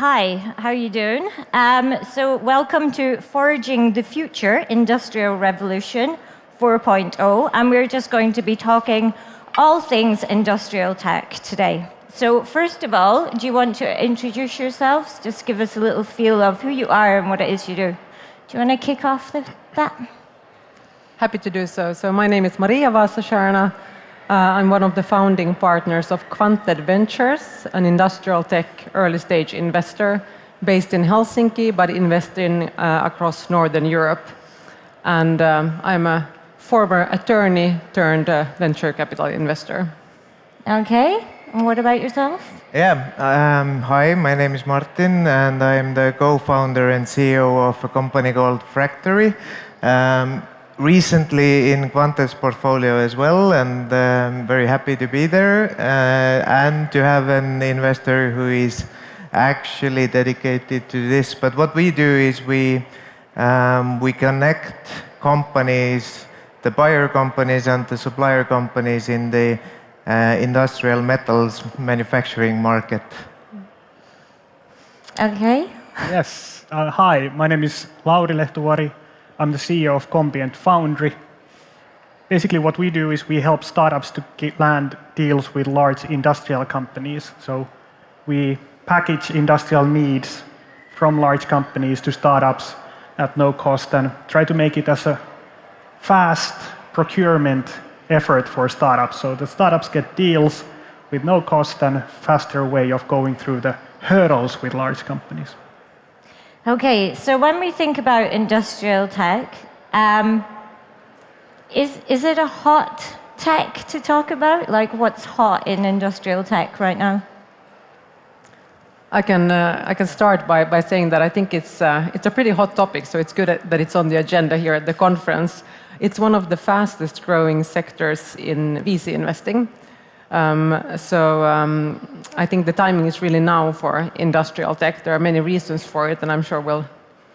Hi, how are you doing? So welcome to Forging the Future Industrial Revolution 4.0, and we're just going to be talking all things industrial tech today. So first of all, do you want to introduce yourselves? Just give us a little feel of who you are and what it is you do. Do you want to kick off that? Happy to do so. So my name is Maria Vasasharna. I'm one of the founding partners of Quanted Ventures, an industrial tech early-stage investor based in Helsinki, but investing across Northern Europe. And I'm a former attorney turned venture capital investor. Okay, and what about yourself? Yeah, hi, my name is Martin, and I'm the co-founder and CEO of a company called Fractory. Recently in Quanted's portfolio as well, and very happy to be there and to have an investor who is actually dedicated to this. But what we do is we connect companies, the buyer companies and the supplier companies in the industrial metals manufacturing market. Okay. Yes. Hi, my name is Lauri Lehtuvari. I'm the CEO of Compient Foundry. Basically, what we do is we help startups to land deals with large industrial companies. So we package industrial needs from large companies to startups at no cost and try to make it as a fast procurement effort for startups. So the startups get deals with no cost and faster way of going through the hurdles with large companies. Okay, so when we think about industrial tech, is it a hot tech to talk about? Like, what's hot in industrial tech right now? I can start by saying that I think it's a pretty hot topic, so it's good that it's on the agenda here at the conference. It's one of the fastest growing sectors in VC investing. I think the timing is really now for industrial tech. There are many reasons for it, and I'm sure we'll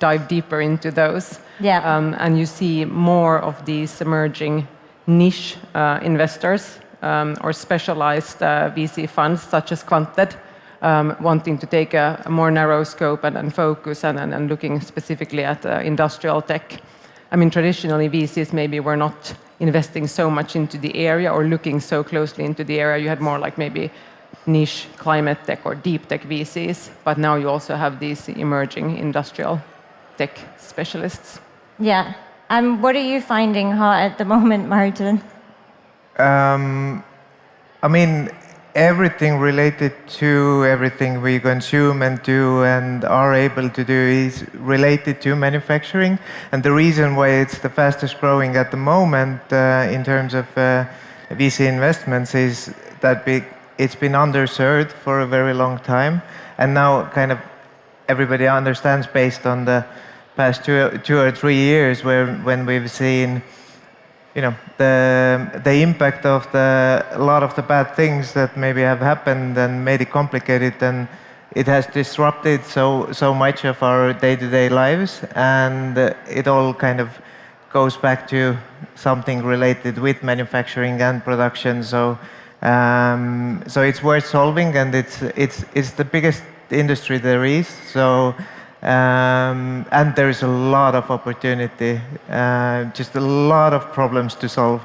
dive deeper into those. Yeah. And you see more of these emerging niche investors or specialized VC funds, such as Quanted, wanting to take a more narrow scope and focus and looking specifically at industrial tech. I mean, traditionally, VCs maybe were not investing so much into the area or looking so closely into the area. You had more like maybe niche climate tech or deep tech VCs, but now you also have these emerging industrial tech specialists. Yeah. And what are you finding hot at the moment, Martin? I mean, everything related to everything we consume and do and are able to do is related to manufacturing. And the reason why it's the fastest growing at the moment in terms of VC investments is that it's been underserved for a very long time. And now kind of everybody understands based on the past two or 3 years when we've seen the impact of a lot of the bad things that maybe have happened and made it complicated, and it has disrupted so much of our day-to-day lives, and it all kind of goes back to something related with manufacturing and production. So it's worth solving, and it's the biggest industry there is. So. And there is a lot of opportunity, just a lot of problems to solve.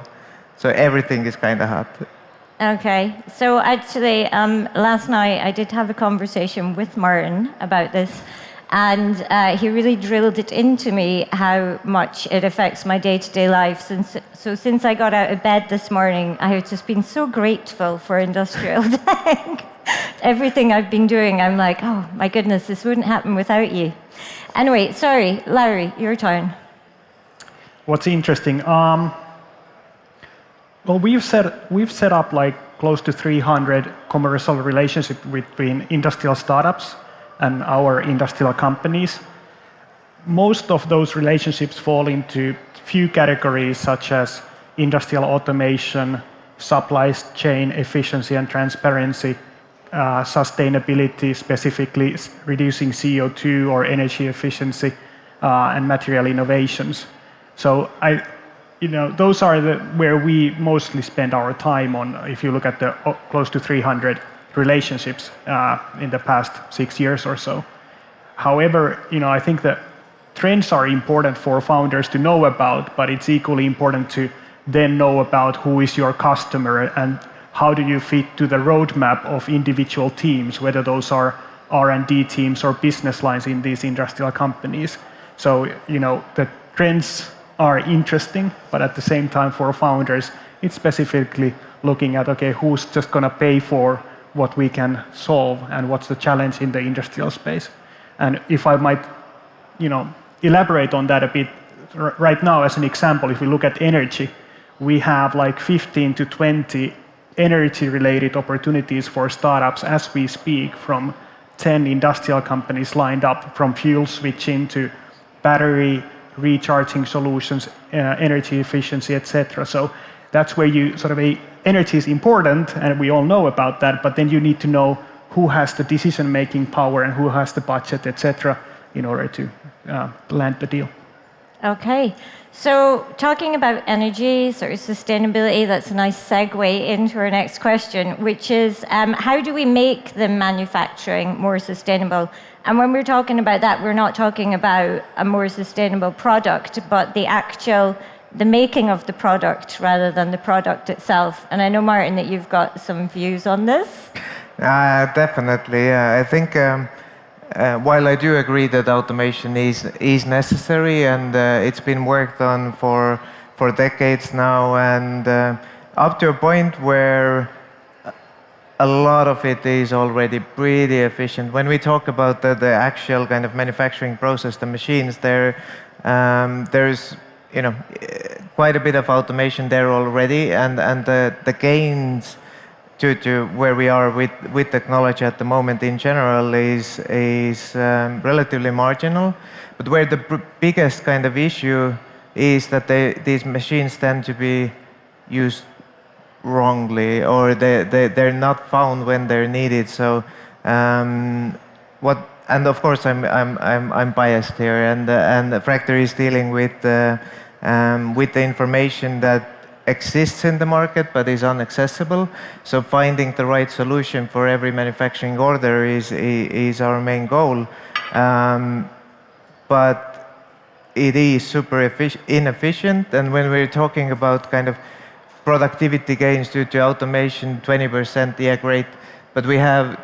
So everything is kind of hot. Okay, so actually last night I did have a conversation with Martin about this, and he really drilled it into me how much it affects my day-to-day life. Since I got out of bed this morning, I have just been so grateful for industrial tech. Everything I've been doing, I'm like, oh my goodness, this wouldn't happen without you. Anyway, sorry, Larry, your turn. What's interesting? Well, we've set up like close to 300 commercial relationships between industrial startups and our industrial companies. Most of those relationships fall into few categories such as industrial automation, supply chain efficiency and transparency, sustainability, specifically reducing CO2 or energy efficiency, and material innovations. So those are where we mostly spend our time on. If you look at the close to 300 relationships in the past 6 years or so. However, I think that trends are important for founders to know about, but it's equally important to then know about who is your customer and how do you fit to the roadmap of individual teams, whether those are R&D teams or business lines in these industrial companies. So, the trends are interesting, but at the same time for founders, it's specifically looking at, okay, who's just going to pay for what we can solve and what's the challenge in the industrial space. And if I might, elaborate on that a bit, right now as an example, if we look at energy, we have like 15 to 20 energy-related opportunities for startups as we speak, from 10 industrial companies lined up, from fuel switching to battery recharging solutions, energy efficiency, etc. So that's where you energy is important, and we all know about that, but then you need to know who has the decision-making power and who has the budget, etc., in order to land the deal. Okay, so talking about energy, sustainability, that's a nice segue into our next question, which is how do we make the manufacturing more sustainable? And when we're talking about that, we're not talking about a more sustainable product, but the making of the product rather than the product itself. And I know, Martin, that you've got some views on this. Definitely. I think while I do agree that automation is necessary, and it's been worked on for decades now, and up to a point where a lot of it is already pretty efficient. When we talk about the actual kind of manufacturing process, the machines, there's quite a bit of automation there already, and the gains to where we are with technology at the moment in general is relatively marginal. But where the biggest kind of issue is that these machines tend to be used wrongly, or they're not found when they're needed. So and of course I'm biased here, and Fractory is dealing with the information that exists in the market but is inaccessible. So finding the right solution for every manufacturing order is our main goal. But it is super inefficient, and when we're talking about kind of productivity gains due to automation, 20%, yeah, great, but we have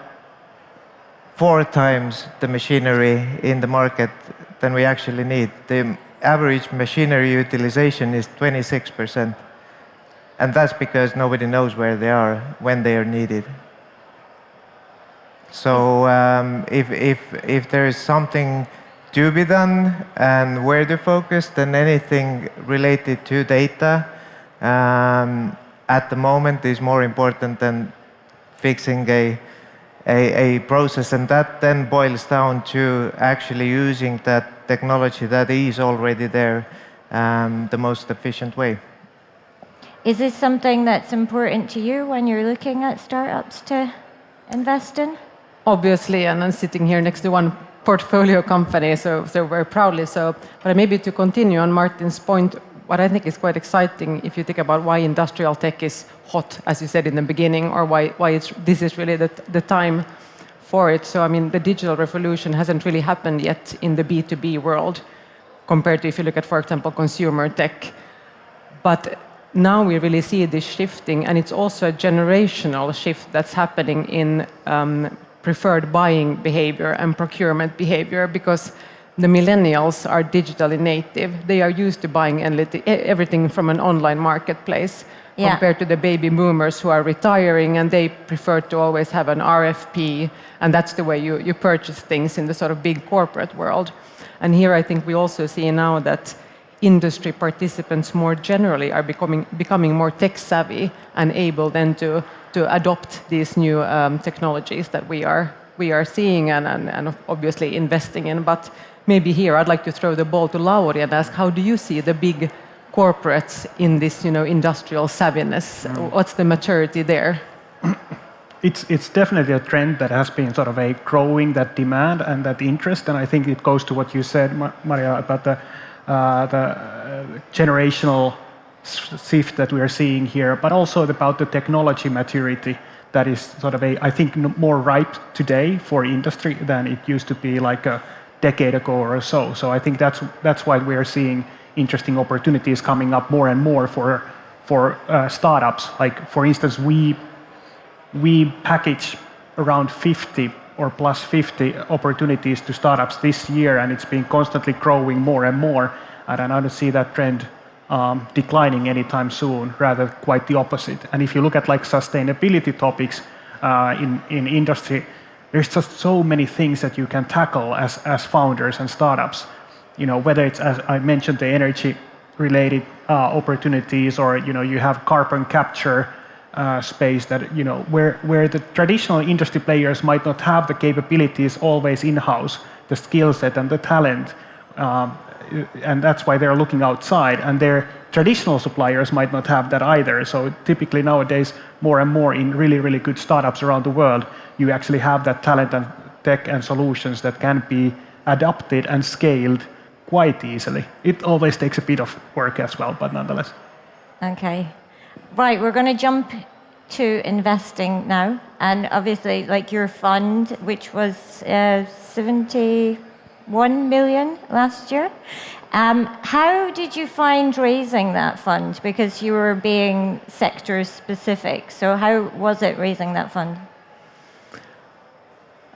4 times the machinery in the market than we actually need. The average machinery utilization is 26%. And that's because nobody knows where they are when they are needed. So if there is something to be done and where to focus, then anything related to data at the moment is more important than fixing a process, and that then boils down to actually using that technology that is already there the most efficient way. Is this something that's important to you when you're looking at startups to invest in? Obviously, and I'm sitting here next to one portfolio company, so very proudly so. But maybe to continue on Martin's point, what I think is quite exciting, if you think about why industrial tech is hot, as you said in the beginning, or why this is really the time for it. So I mean, the digital revolution hasn't really happened yet in the B2B world, compared to if you look at, for example, consumer tech. But now we really see this shifting, and it's also a generational shift that's happening in preferred buying behavior and procurement behavior, because the millennials are digitally native. They are used to buying everything from an online marketplace, compared to the baby boomers who are retiring, and they prefer to always have an RFP, and that's the way you purchase things in the sort of big corporate world. And here I think we also see now that industry participants more generally are becoming more tech savvy and able then to adopt these new technologies that we are seeing and obviously investing in. But maybe here I'd like to throw the ball to Lauri and ask, how do you see the big corporates in this industrial savviness? What's the maturity there? It's definitely a trend that has been sort of growing that demand and that interest, and I think it goes to what you said, Maria, about the generational shift that we are seeing here, but also about the technology maturity that is sort of I think more ripe today for industry than it used to be like decade ago or so. So I think that's why we are seeing interesting opportunities coming up more and more for startups. Like for instance, we package around 50 or plus 50 opportunities to startups this year, and it's been constantly growing more and more. And I don't see that trend declining anytime soon, rather quite the opposite. And if you look at like sustainability topics in industry, there's just so many things that you can tackle as founders and startups. You know, whether it's, as I mentioned, the energy-related opportunities, or you have carbon capture space that where the traditional industry players might not have the capabilities always in-house, the skill set and the talent, and that's why they're looking outside. And their traditional suppliers might not have that either. So typically nowadays, more and more in really, really good startups around the world, you actually have that talent and tech and solutions that can be adapted and scaled quite easily. It always takes a bit of work as well, but nonetheless. Okay. Right, we're going to jump to investing now. And obviously, like your fund, which was 71 million last year. How did you find raising that fund? Because you were being sector specific. So how was it raising that fund?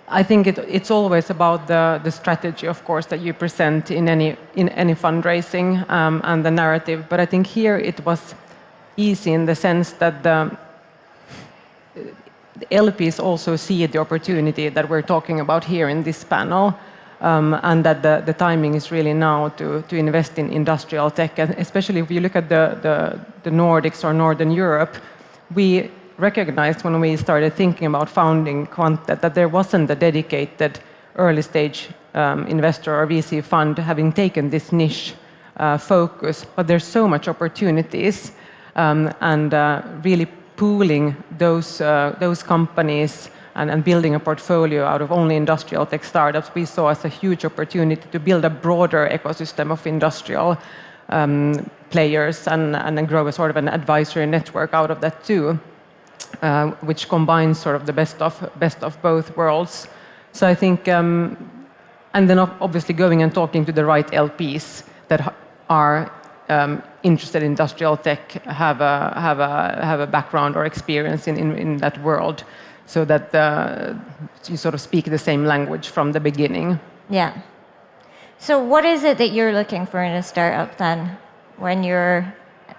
I think it's always about the strategy, of course, that you present in any fundraising and the narrative. But I think here it was easy in the sense that the LPs also see the opportunity that we're talking about here in this panel, and that the timing is really now to invest in industrial tech. And especially if you look at the Nordics or Northern Europe, we recognized when we started thinking about founding Quantet that there wasn't a dedicated early stage investor or VC fund having taken this niche focus, but there's so much opportunities, and really pooling those companies and building a portfolio out of only industrial tech startups, we saw as a huge opportunity to build a broader ecosystem of industrial players and grow a sort of an advisory network out of that too, which combines sort of the best of both worlds. So I think, and then obviously going and talking to the right LPs that are interested in industrial tech, have a background or experience in that world, so that you sort of speak the same language from the beginning. Yeah. So what is it that you're looking for in a startup then, when you're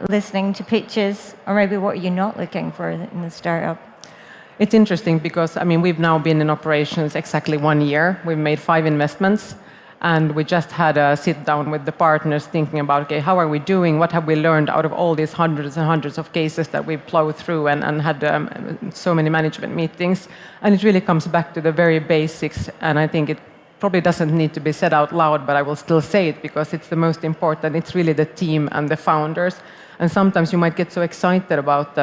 listening to pitches, or maybe what are you not looking for in the startup? It's interesting because, I mean, we've now been in operations exactly 1 year. We've made 5 investments, and we just had a sit down with the partners thinking about, okay, how are we doing? What have we learned out of all these hundreds and hundreds of cases that we've plowed through and had so many management meetings? And it really comes back to the very basics, and I think it probably doesn't need to be said out loud, but I will still say it because it's the most important. It's really the team and the founders. And sometimes you might get so excited about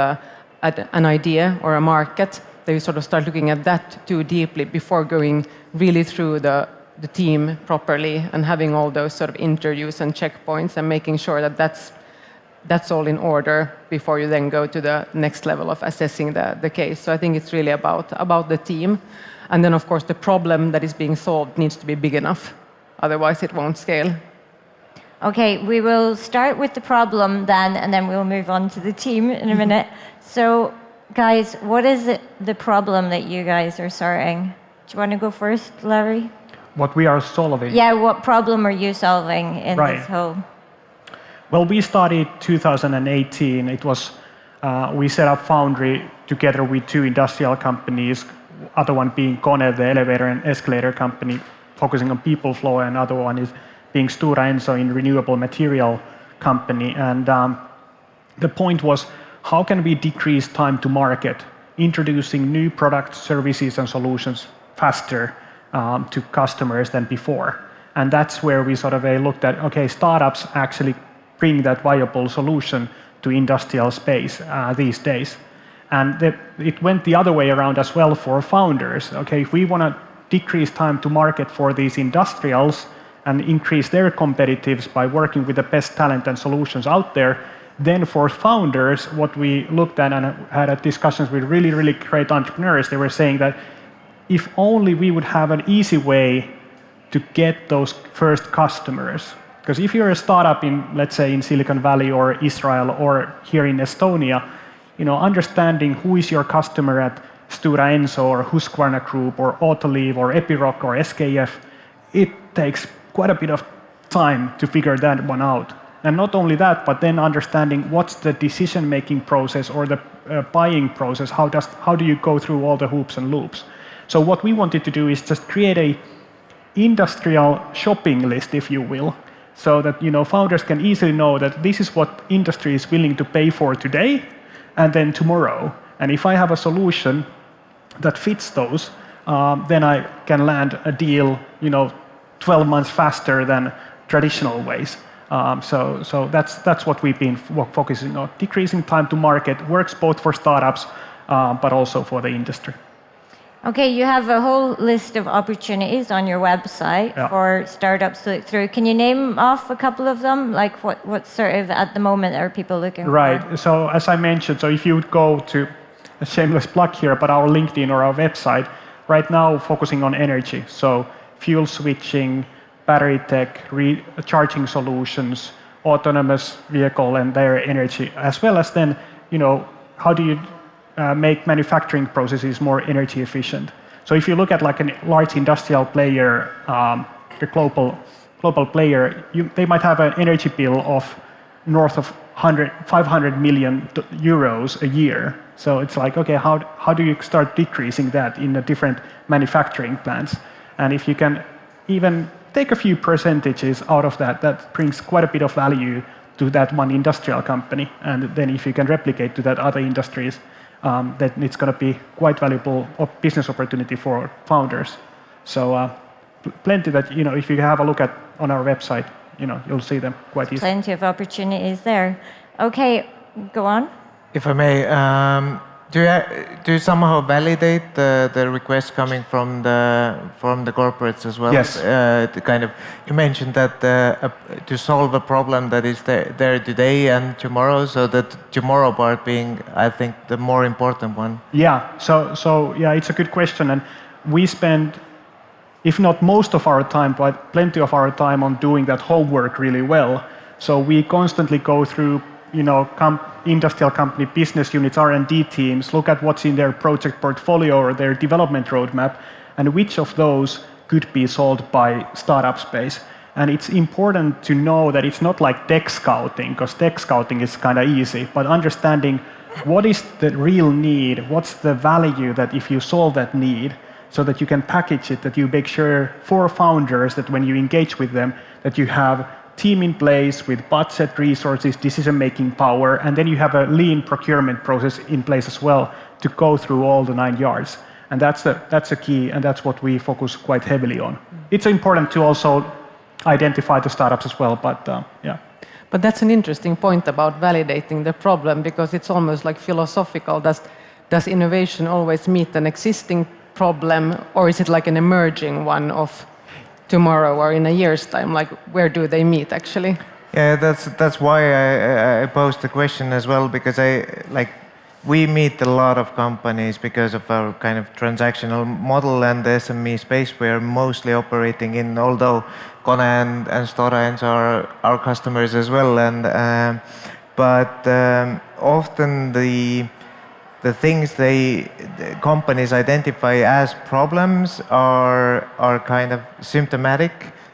an idea or a market that you sort of start looking at that too deeply before going really through the team properly and having all those sort of interviews and checkpoints and making sure that that's all in order before you then go to the next level of assessing the case. So I think it's really about the team. And then, of course, the problem that is being solved needs to be big enough. Otherwise, it won't scale. Okay, we will start with the problem then, and then we'll move on to the team in a minute. So, guys, what is the problem that you guys are sorting? Do you want to go first, Larry? What we are solving. Yeah, what problem are you solving in this whole? Well, we started 2018. It was we set up Foundry together with 2 industrial companies. Other one being Kone, the elevator and escalator company, focusing on people flow, and other one is being Stora Enso in renewable material company. And the point was, how can we decrease time to market, introducing new products, services, and solutions faster to customers than before? And that's where we sort of looked at, okay, startups actually bring that viable solution to industrial space these days. And it went the other way around as well for founders. Okay, if we want to decrease time to market for these industrials and increase their competitiveness by working with the best talent and solutions out there, then for founders, what we looked at and had discussions with really, really great entrepreneurs, they were saying that if only we would have an easy way to get those first customers. Because if you're a startup in, let's say, in Silicon Valley or Israel or here in Estonia, understanding who is your customer at Stora Enso or Husqvarna Group or Autoliv or Epiroc or SKF, it takes quite a bit of time to figure that one out. And not only that, but then understanding what's the decision-making process or the buying process. How do you go through all the hoops and loops? So what we wanted to do is just create a industrial shopping list, if you will, so that founders can easily know that this is what industry is willing to pay for today and then tomorrow. And if I have a solution that fits those, then I can land a deal 12 months faster than traditional ways. So that's what we've been focusing on. Decreasing time to market works both for startups, but also for the industry. Okay, you have a whole list of opportunities on your website for startups to look through. Can you name off a couple of them? Like what sort of, at the moment, are people looking for? Right, so as I mentioned, so if you would go to, a shameless plug here, but our LinkedIn or our website, right now focusing on energy. So fuel switching, battery tech, charging solutions, autonomous vehicle and their energy, as well as then, how do you make manufacturing processes more energy efficient. So if you look at like a large industrial player, the global player, they might have an energy bill of north of 500 million euros a year. So it's like, okay, how do you start decreasing that in the different manufacturing plants? And if you can even take a few percentages out of that, that brings quite a bit of value to that one industrial company. And then if you can replicate to that other industries, then it's going to be quite valuable business opportunity for founders. So plenty that, if you have a look at on our website, you'll see them quite easily. Plenty of opportunities there. Okay, go on. If I may, do you somehow validate the requests coming from the corporates as well? Yes. You mentioned that to solve a problem that is there today and tomorrow, so that tomorrow part being, I think, the more important one. Yeah. So yeah, it's a good question, and we spend, if not most of our time, but plenty of our time on doing that homework really well. So we constantly go through, industrial company business units, R&D teams, look at what's in their project portfolio or their development roadmap, and which of those could be solved by startup space. And it's important to know that it's not like tech scouting, because tech scouting is kind of easy, but understanding what is the real need, what's the value that if you solve that need, so that you can package it, that you make sure for founders that when you engage with them, that you have team in place with budget, resources, decision-making power, and then you have a lean procurement process in place as well to go through all the 9 yards. And that's the key, and that's what we focus quite heavily on. It's important to also identify the startups as well, but yeah. But that's an interesting point about validating the problem, because it's almost like philosophical. Does innovation always meet an existing problem, or is it like an emerging one of tomorrow or in a year's time? Like, where do they meet actually? Yeah, that's why I posed the question as well, because we meet a lot of companies because of our kind of transactional model, and the SME space we are mostly operating in, although Kone and Stora Enso are our customers as well. And but often the things the companies identify as problems are kind of symptomatic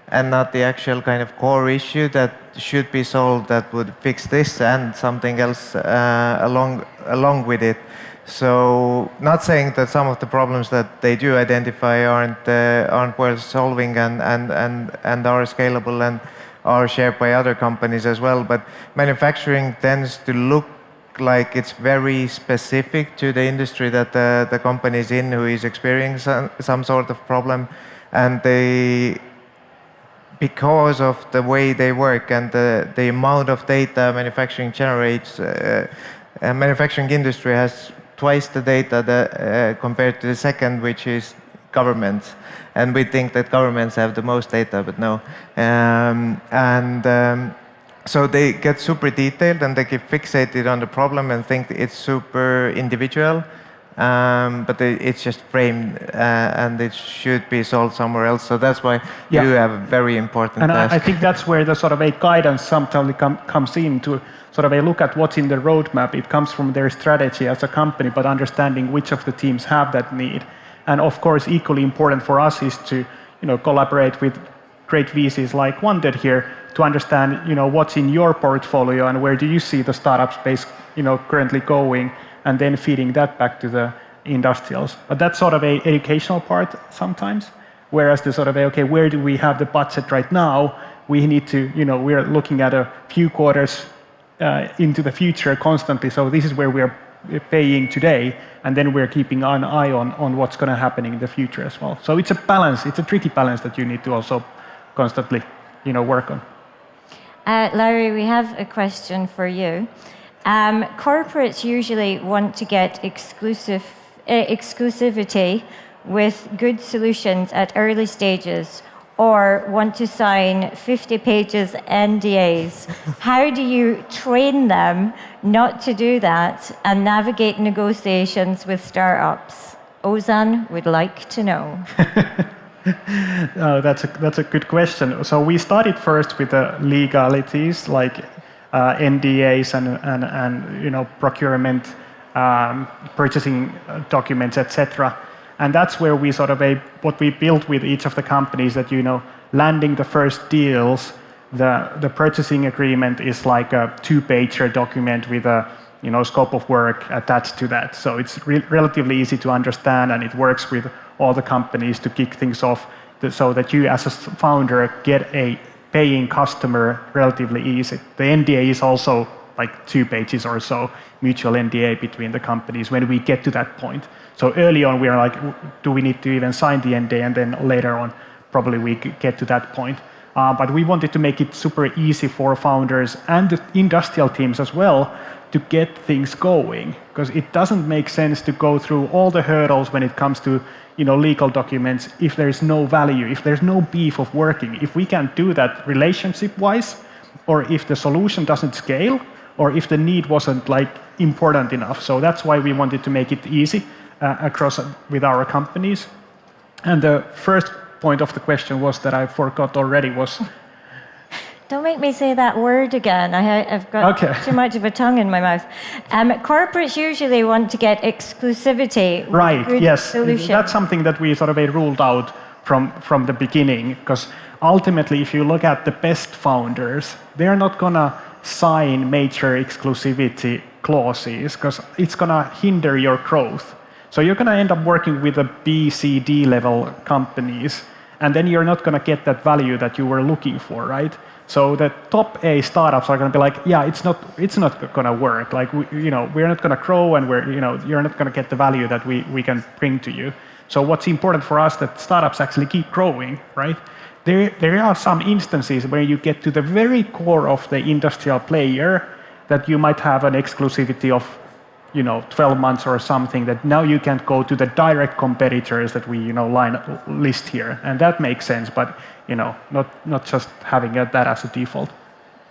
and not the actual kind of core issue that should be solved, that would fix this and something else along with it. So not saying that some of the problems that they do identify aren't worth solving and are scalable and are shared by other companies as well, but manufacturing tends to look like it's very specific to the industry that the company is in, who is experiencing some sort of problem, and because of the way they work and the amount of data manufacturing generates, manufacturing industry has twice the data compared to the second, which is governments. And we think that governments have the most data, but no. So they get super detailed and they get fixated on the problem and think it's super individual. but it's just framed and it should be sold somewhere else. So that's why Yeah. you have a very important And task. I think that's where the sort of a guidance sometimes comes in to sort of a look at what's in the roadmap. It comes from their strategy as a company, but understanding which of the teams have that need. And of course, equally important for us is to collaborate with great VCs like Wanted here to understand what's in your portfolio and where do you see the startup space currently going, and then feeding that back to the industrials. But that's sort of a educational part sometimes. Whereas the sort of okay, where do we have the budget right now? We need to we're looking at a few quarters into the future constantly. So this is where we're paying today, and then we're keeping an eye on what's going to happen in the future as well. So it's a balance. It's a tricky balance that you need to also constantly work on. Larry, we have a question for you. Corporates usually want to get exclusivity with good solutions at early stages, or want to sign 50 pages NDAs. How do you train them not to do that and navigate negotiations with startups? Ozan would like to know. That's a good question. So we started first with the legalities like NDAs and procurement, purchasing documents, etc. And that's where we sort of what we built with each of the companies that landing the first deals, the purchasing agreement is like a 2-pager document with a scope of work attached to that. So it's relatively easy to understand, and it works with all the companies to kick things off so that you as a founder get a paying customer relatively easy. The NDA is also like 2 pages or so, mutual NDA between the companies when we get to that point. So early on we are like, do we need to even sign the NDA? And then later on, probably we get to that point. But we wanted to make it super easy for founders and the industrial teams as well to get things going, because it doesn't make sense to go through all the hurdles when it comes to legal documents if there's no value, if there's no beef of working. If we can't do that relationship-wise, or if the solution doesn't scale, or if the need wasn't like important enough. So that's why we wanted to make it easy across with our companies. And the first point of the question was that I forgot already was... Don't make me say that word again. I've got too much of a tongue in my mouth. Corporates usually want to get exclusivity. Right, yes. Solution. That's something that we sort of ruled out from the beginning, because ultimately, if you look at the best founders, they're not going to sign major exclusivity clauses, because it's going to hinder your growth. So you're going to end up working with the B, C, D level companies, and then you're not going to get that value that you were looking for, right? So the top A startups are going to be like, yeah, it's not going to work. Like we're not going to grow, and you're not going to get the value that we can bring to you. So what's important for us that startups actually keep growing, right? There are some instances where you get to the very core of the industrial player that you might have an exclusivity of 12 months or something, that now you can't go to the direct competitors that we list here, and that makes sense, but not just having that as a default.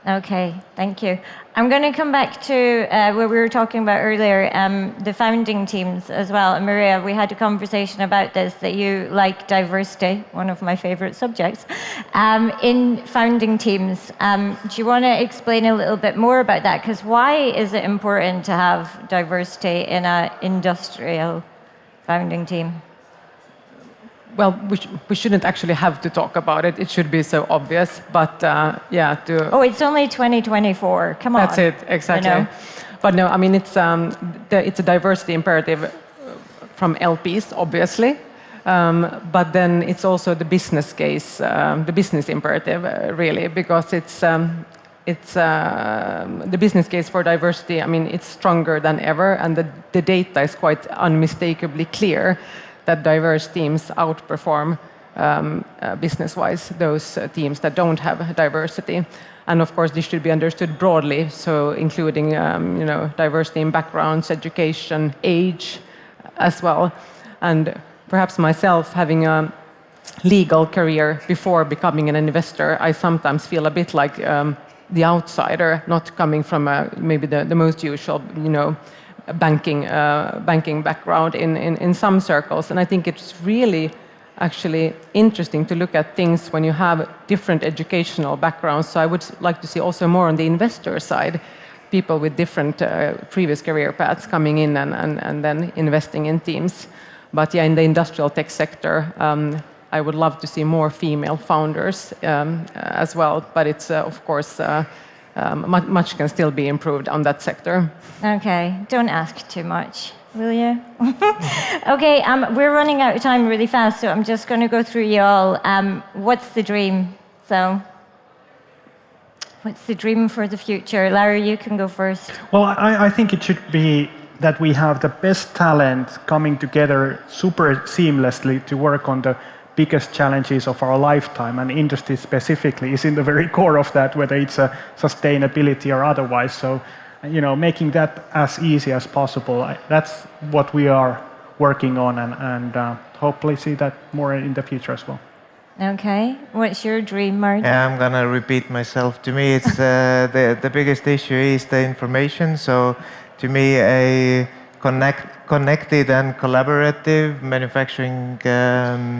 Okay, thank you. I'm going to come back to what we were talking about earlier, the founding teams as well. And Maria, we had a conversation about this, that you like diversity, one of my favorite subjects, in founding teams. Do you want to explain a little bit more about that? Because why is it important to have diversity in an industrial founding team? Well, we shouldn't actually have to talk about it. It should be so obvious. But Oh, it's only 2024. Come on. That's it, exactly. But no, I mean, it's a diversity imperative from LPs, obviously. But then it's also the business case, the business imperative, really, because it's the business case for diversity. I mean, it's stronger than ever, and the data is quite unmistakably clear that diverse teams outperform business-wise those teams that don't have diversity. And of course, this should be understood broadly, so including diversity in backgrounds, education, age as well. And perhaps myself, having a legal career before becoming an investor, I sometimes feel a bit like the outsider, not coming from maybe the most usual banking background in some circles. And I think it's really actually interesting to look at things when you have different educational backgrounds. So I would like to see also more on the investor side, people with different previous career paths coming in and then investing in teams. But yeah, in the industrial tech sector, I would love to see more female founders as well. But it's, of course, much can still be improved on that sector. Okay, don't ask too much, will you? Okay, we're running out of time really fast, so I'm just going to go through you all. What's the dream? So, what's the dream for the future? Larry, you can go first. Well, I think it should be that we have the best talent coming together super seamlessly to work on the biggest challenges of our lifetime, and industry specifically is in the very core of that, whether it's sustainability or otherwise. So, making that as easy as possible, that's what we are working on, and hopefully see that more in the future as well. Okay, what's your dream, Martin? Yeah, I'm gonna repeat myself. To me, it's the biggest issue is the information. So, to me, a connected and collaborative manufacturing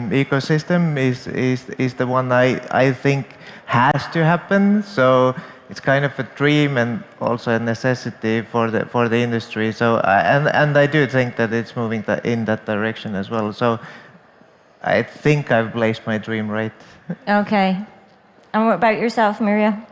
ecosystem is the one I think has to happen. So it's kind of a dream and also a necessity for the industry. So and I do think that it's moving in that direction as well. So I think I've placed my dream right. Okay, and what about yourself, Mirja?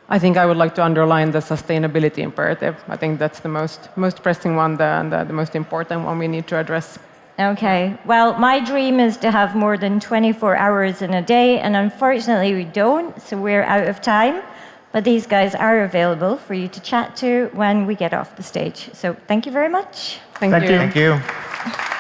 I think I would like to underline the sustainability imperative. I think that's the most pressing one, the most important one we need to address. Okay, well, my dream is to have more than 24 hours in a day, and unfortunately we don't, so we're out of time. But these guys are available for you to chat to when we get off the stage. So thank you very much. Thank you. Thank you.